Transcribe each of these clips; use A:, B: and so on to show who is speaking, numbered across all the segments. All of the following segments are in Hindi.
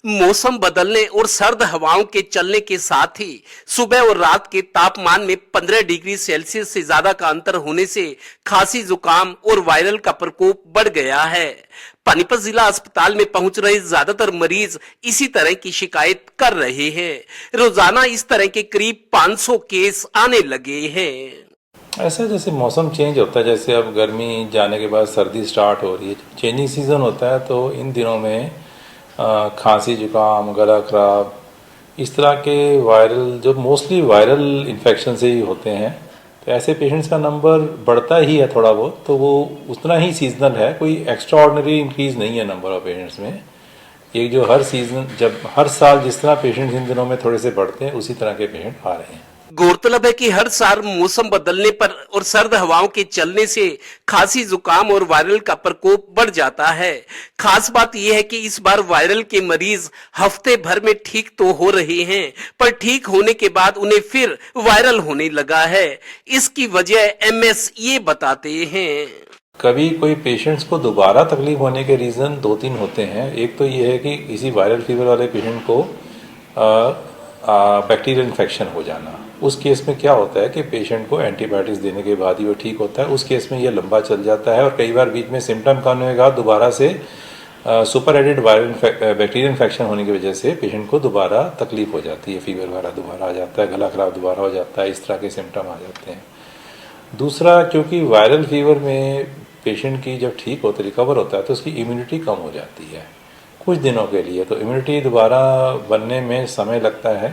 A: मौसम बदलने और सर्द हवाओं के चलने के साथ ही सुबह और रात के तापमान में 15 डिग्री सेल्सियस से ज्यादा का अंतर होने से खांसी, जुकाम और वायरल का प्रकोप बढ़ गया है। पानीपत जिला अस्पताल में पहुंच रहे ज्यादातर मरीज इसी तरह की शिकायत कर रहे हैं। रोजाना इस तरह के करीब 500 केस आने लगे हैं।
B: ऐसा जैसे मौसम चेंज होता है, जैसे अब गर्मी जाने के बाद सर्दी स्टार्ट हो रही है, चेंजिंग सीज़न होता है, तो इन दिनों में खांसी, जुकाम, गला खराब, इस तरह के वायरल, जो मोस्टली वायरल इन्फेक्शन से ही होते हैं, तो ऐसे पेशेंट्स का नंबर बढ़ता ही है थोड़ा बहुत, तो वो उतना ही सीजनल है, कोई एक्स्ट्रा ऑर्डिनरी इंक्रीज नहीं है नंबर ऑफ पेशेंट्स में। ये जो हर सीजन, जब हर साल जिस तरह पेशेंट्स इन दिनों में थोड़े से बढ़ते हैं, उसी तरह के पेशेंट आ रहे हैं।
A: गौरतलब है कि हर साल मौसम बदलने पर और सर्द हवाओं के चलने से खांसी, जुकाम और वायरल का प्रकोप बढ़ जाता है। खास बात यह है कि इस बार वायरल के मरीज हफ्ते भर में ठीक तो हो रहे हैं, पर ठीक होने के बाद उन्हें फिर वायरल होने लगा है। इसकी वजह एमएस ये बताते हैं।
B: कभी कोई पेशेंट्स को दोबारा तकलीफ होने के रीज़न दो तीन होते हैं। एक तो ये है कि किसी वायरल फीवर वाले पेशेंट को बैक्टीरियल इन्फेक्शन हो जाना। उस केस में क्या होता है कि पेशेंट को एंटीबायोटिक्स देने के बाद ही वो ठीक होता है। उस केस में ये लंबा चल जाता है और कई बार बीच में सिम्टम कम होने के बाद दोबारा से super added viral bacterial infection होने की वजह से पेशेंट को दोबारा तकलीफ हो जाती है, फीवर वगैरह दोबारा आ जाता है, गला खराब दोबारा हो जाता है, इस तरह के सिम्टम आ जाते हैं। दूसरा, क्योंकि वायरल फीवर में पेशेंट की जब ठीक होता, रिकवर होता है, तो उसकी इम्यूनिटी कम हो जाती है कुछ दिनों के लिए, तो इम्यूनिटी दोबारा बनने में समय लगता है।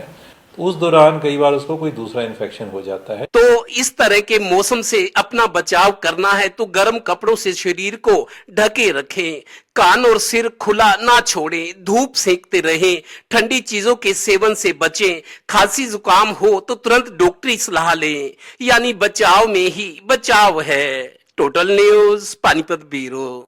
B: तो उस दौरान कई बार उसको कोई दूसरा इन्फेक्शन हो जाता है।
A: तो इस तरह के मौसम से अपना बचाव करना है तो गर्म कपड़ों से शरीर को ढके रखें, कान और सिर खुला ना छोड़ें, धूप सेकते रहें, ठंडी चीजों के सेवन से बचें। खांसी जुकाम हो तो तुरंत डॉक्टरी सलाह लें, यानी बचाव में ही बचाव है। Total news, Panipat bureau.